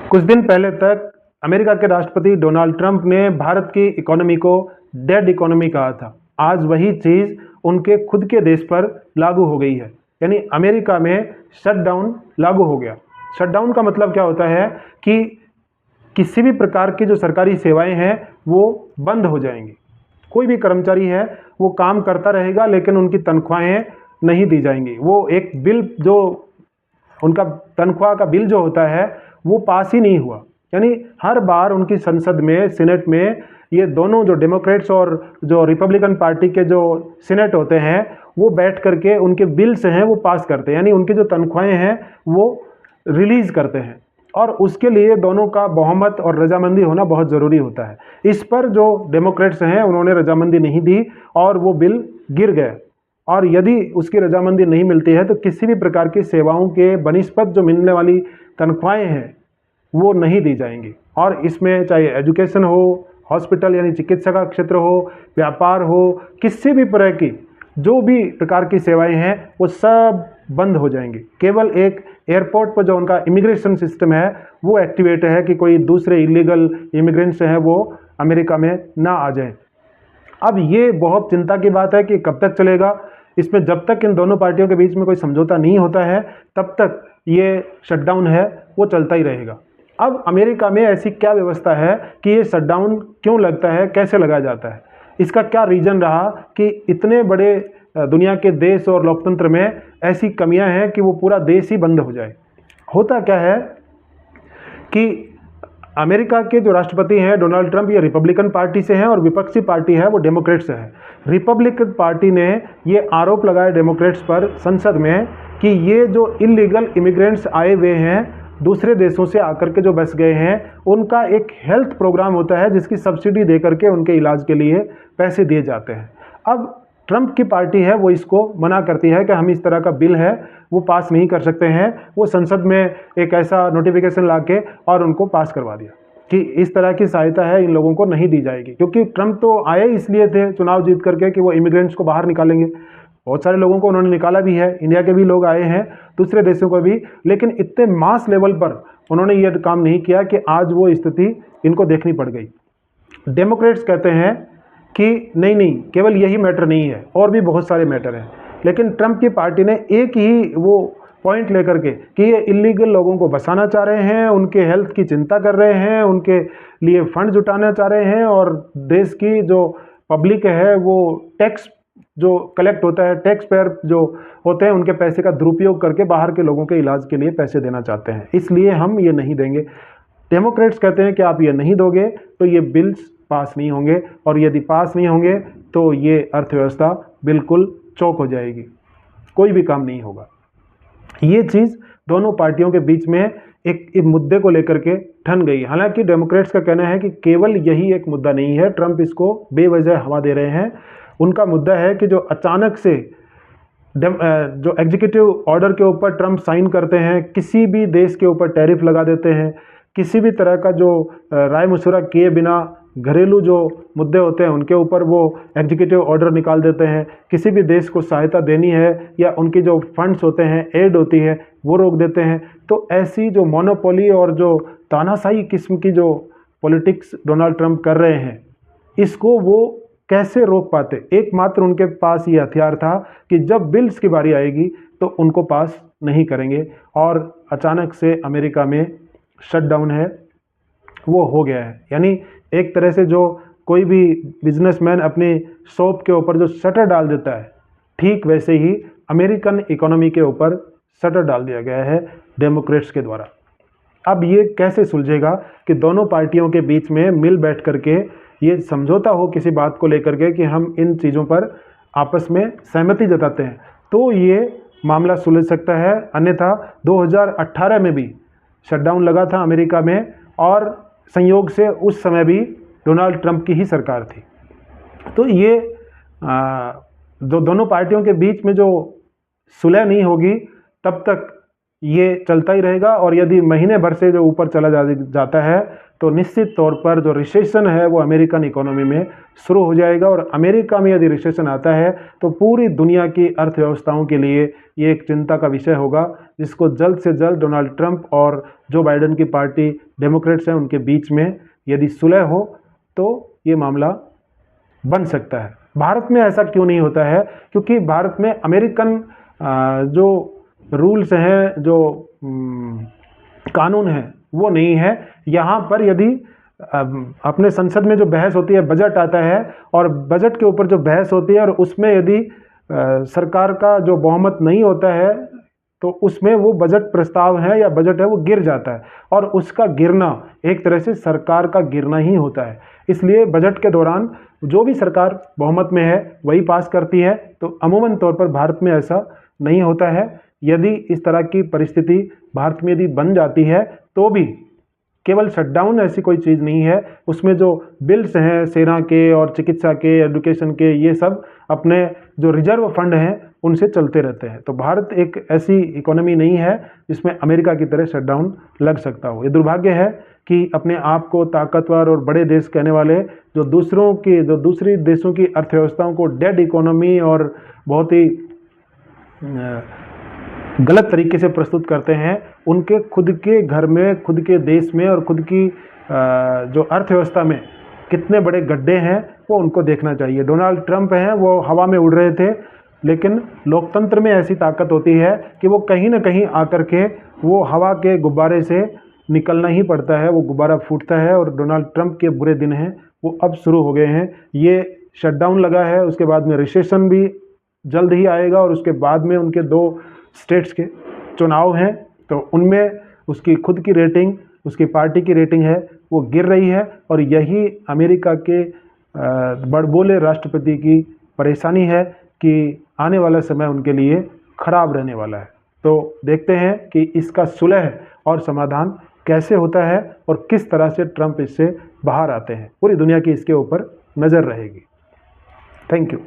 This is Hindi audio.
कुछ दिन पहले तक अमेरिका के राष्ट्रपति डोनाल्ड ट्रंप ने भारत की इकोनॉमी को डेड इकोनॉमी कहा था। आज वही चीज़ उनके खुद के देश पर लागू हो गई है, यानी अमेरिका में शटडाउन लागू हो गया। शटडाउन का मतलब क्या होता है कि किसी भी प्रकार की जो सरकारी सेवाएं हैं वो बंद हो जाएंगी। कोई भी कर्मचारी है वो काम करता रहेगा, लेकिन उनकी तनख्वाहें नहीं दी जाएंगी। वो एक बिल जो उनका तनख्वाह का बिल जो होता है वो पास ही नहीं हुआ। यानी हर बार उनकी संसद में, सीनेट में, ये दोनों जो डेमोक्रेट्स और जो रिपब्लिकन पार्टी के जो सीनेट होते हैं वो बैठ करके उनके बिल्स हैं वो पास करते हैं, यानी उनकी जो तनख्वाहें हैं वो रिलीज करते हैं। और उसके लिए दोनों का बहुमत और रजामंदी होना बहुत ज़रूरी होता है। इस पर जो डेमोक्रेट्स हैं उन्होंने रजामंदी नहीं दी और वो बिल गिर गए। और यदि उसकी रजामंदी नहीं मिलती है तो किसी भी प्रकार की सेवाओं के बनिस्पत जो मिलने वाली तनख्वाहें हैं वो नहीं दी जाएंगी। और इसमें चाहे एजुकेशन हो, हॉस्पिटल यानी चिकित्सा का क्षेत्र हो, व्यापार हो, किसी भी तरह की जो भी प्रकार की सेवाएं हैं वो सब बंद हो जाएंगी। केवल एक एयरपोर्ट पर जो उनका इमिग्रेशन सिस्टम है वो एक्टिवेट है कि कोई दूसरे इलीगल इमिग्रेंट्स हैं वो अमेरिका में ना आ जाएं। अब ये बहुत चिंता की बात है कि कब तक चलेगा। इसमें जब तक इन दोनों पार्टियों के बीच में कोई समझौता नहीं होता है तब तक ये शटडाउन है वो चलता ही रहेगा। अब अमेरिका में ऐसी क्या व्यवस्था है कि ये शटडाउन क्यों लगता है, कैसे लगाया जाता है, इसका क्या रीज़न रहा कि इतने बड़े दुनिया के देश और लोकतंत्र में ऐसी कमियां हैं कि वो पूरा देश ही बंद हो जाए। होता क्या है कि अमेरिका के जो राष्ट्रपति हैं डोनाल्ड ट्रंप, ये रिपब्लिकन पार्टी से हैं और विपक्षी पार्टी है वो डेमोक्रेट से है। रिपब्लिकन पार्टी ने ये आरोप लगाया डेमोक्रेट्स पर संसद में कि ये जो इलीगल इमिग्रेंट्स आए हुए हैं दूसरे देशों से आकर के जो बस गए हैं उनका एक हेल्थ प्रोग्राम होता है जिसकी सब्सिडी दे करके उनके इलाज के लिए पैसे दिए जाते हैं। अब ट्रंप की पार्टी है वो इसको मना करती है कि हम इस तरह का बिल है वो पास नहीं कर सकते हैं। वो संसद में एक ऐसा नोटिफिकेशन लाके और उनको पास करवा दिया कि इस तरह की सहायता है इन लोगों को नहीं दी जाएगी, क्योंकि ट्रंप तो आए इसलिए थे चुनाव जीत करके कि वो इमिग्रेंट्स को बाहर निकालेंगे। बहुत सारे लोगों को उन्होंने निकाला भी है, इंडिया के भी लोग आए हैं, दूसरे देशों को भी, लेकिन इतने मास लेवल पर उन्होंने ये काम नहीं किया कि आज वो स्थिति इनको देखनी पड़ गई। डेमोक्रेट्स कहते हैं कि नहीं नहीं, केवल यही मैटर नहीं है, और भी बहुत सारे मैटर हैं। लेकिन ट्रंप की पार्टी ने एक ही वो पॉइंट लेकर के कि ये इलीगल लोगों को बसाना चाह रहे हैं, उनके हेल्थ की चिंता कर रहे हैं, उनके लिए फंड जुटाना चाह रहे हैं, और देश की जो पब्लिक है वो टैक्स जो कलेक्ट होता है, टैक्स पेयर जो होते हैं उनके पैसे का दुरुपयोग करके बाहर के लोगों के इलाज के लिए पैसे देना चाहते हैं, इसलिए हम ये नहीं देंगे। डेमोक्रेट्स कहते हैं कि आप ये नहीं दोगे तो ये बिल्स पास नहीं होंगे, और यदि पास नहीं होंगे तो ये अर्थव्यवस्था बिल्कुल चौक हो जाएगी, कोई भी काम नहीं होगा। ये चीज़ दोनों पार्टियों के बीच में एक मुद्दे को लेकर के ठन गई। हालांकि डेमोक्रेट्स का कहना है कि केवल यही एक मुद्दा नहीं है, ट्रंप इसको बेवजह हवा दे रहे हैं। उनका मुद्दा है कि जो अचानक से जो एग्जीक्यूटिव ऑर्डर के ऊपर ट्रंप साइन करते हैं, किसी भी देश के ऊपर टैरिफ लगा देते हैं, किसी भी तरह का जो राय मशवरा किए बिना घरेलू जो मुद्दे होते हैं उनके ऊपर वो एग्जीक्यूटिव ऑर्डर निकाल देते हैं, किसी भी देश को सहायता देनी है या उनकी जो फंड्स होते हैं, एड होती है, वो रोक देते हैं। तो ऐसी जो मोनोपोली और जो तानाशाही किस्म की जो पॉलिटिक्स डोनाल्ड ट्रंप कर रहे हैं, इसको वो कैसे रोक पाते। एकमात्र उनके पास ये हथियार था कि जब बिल्स की बारी आएगी तो उनको पास नहीं करेंगे, और अचानक से अमेरिका में शटडाउन है वो हो गया है। यानी एक तरह से जो कोई भी बिजनेसमैन अपनी शॉप के ऊपर जो शटर डाल देता है, ठीक वैसे ही अमेरिकन इकोनॉमी के ऊपर शटर डाल दिया गया है डेमोक्रेट्स के द्वारा। अब ये कैसे सुलझेगा कि दोनों पार्टियों के बीच में मिल बैठ करके ये समझौता हो किसी बात को लेकर के कि हम इन चीज़ों पर आपस में सहमति जताते हैं, तो ये मामला सुलझ सकता है। अन्यथा 2018 में भी शटडाउन लगा था अमेरिका में, और संयोग से उस समय भी डोनाल्ड ट्रंप की ही सरकार थी। तो ये जो दोनों पार्टियों के बीच में जो सुलह नहीं होगी तब तक ये चलता ही रहेगा। और यदि महीने भर से जो ऊपर चला जाता है तो निश्चित तौर पर जो रिसेशन है वो अमेरिकन इकोनॉमी में शुरू हो जाएगा। और अमेरिका में यदि रिसेशन आता है तो पूरी दुनिया की अर्थव्यवस्थाओं के लिए ये एक चिंता का विषय होगा, जिसको जल्द से जल्द डोनाल्ड ट्रंप और जो बाइडेन की पार्टी डेमोक्रेट्स हैं उनके बीच में यदि सुलह हो तो ये मामला बन सकता है। भारत में ऐसा क्यों नहीं होता है? क्योंकि भारत में अमेरिकन जो रूल्स हैं, जो कानून हैं वो नहीं है। यहाँ पर यदि अपने संसद में जो बहस होती है, बजट आता है और बजट के ऊपर जो बहस होती है और उसमें यदि सरकार का जो बहुमत नहीं होता है तो उसमें वो बजट प्रस्ताव है या बजट है वो गिर जाता है। और उसका गिरना एक तरह से सरकार का गिरना ही होता है। इसलिए बजट के दौरान जो भी सरकार बहुमत में है वही पास करती है। तो अमूमन तौर पर भारत में ऐसा नहीं होता है। यदि इस तरह की परिस्थिति भारत में यदि बन जाती है तो भी केवल शटडाउन ऐसी कोई चीज़ नहीं है। उसमें जो बिल्स हैं सेना के और चिकित्सा के, एजुकेशन के, ये सब अपने जो रिजर्व फंड हैं उनसे चलते रहते हैं। तो भारत एक ऐसी इकोनॉमी नहीं है जिसमें अमेरिका की तरह शटडाउन लग सकता हो। ये दुर्भाग्य है कि अपने आप को ताकतवर और बड़े देश कहने वाले जो दूसरी देशों की अर्थव्यवस्थाओं को डेड इकोनॉमी और बहुत ही गलत तरीके से प्रस्तुत करते हैं, उनके खुद के घर में, खुद के देश में और खुद की जो अर्थव्यवस्था में कितने बड़े गड्ढे हैं वो उनको देखना चाहिए। डोनाल्ड ट्रंप हैं वो हवा में उड़ रहे थे, लेकिन लोकतंत्र में ऐसी ताकत होती है कि वो कहीं ना कहीं आकर के वो हवा के गुब्बारे से निकलना ही पड़ता है, वो गुब्बारा फूटता है। और डोनाल्ड ट्रंप के बुरे दिन हैं वो अब शुरू हो गए हैं। ये शटडाउन लगा है, उसके बाद में रिसेशन भी जल्द ही आएगा और उसके बाद में उनके 2 स्टेट्स के चुनाव हैं, तो उनमें उसकी खुद की रेटिंग, उसकी पार्टी की रेटिंग है वो गिर रही है। और यही अमेरिका के बड़बोले राष्ट्रपति की परेशानी है कि आने वाला समय उनके लिए खराब रहने वाला है। तो देखते हैं कि इसका सुलह और समाधान कैसे होता है और किस तरह से ट्रंप इससे बाहर आते हैं। पूरी दुनिया की इसके ऊपर नज़र रहेगी। Thank you.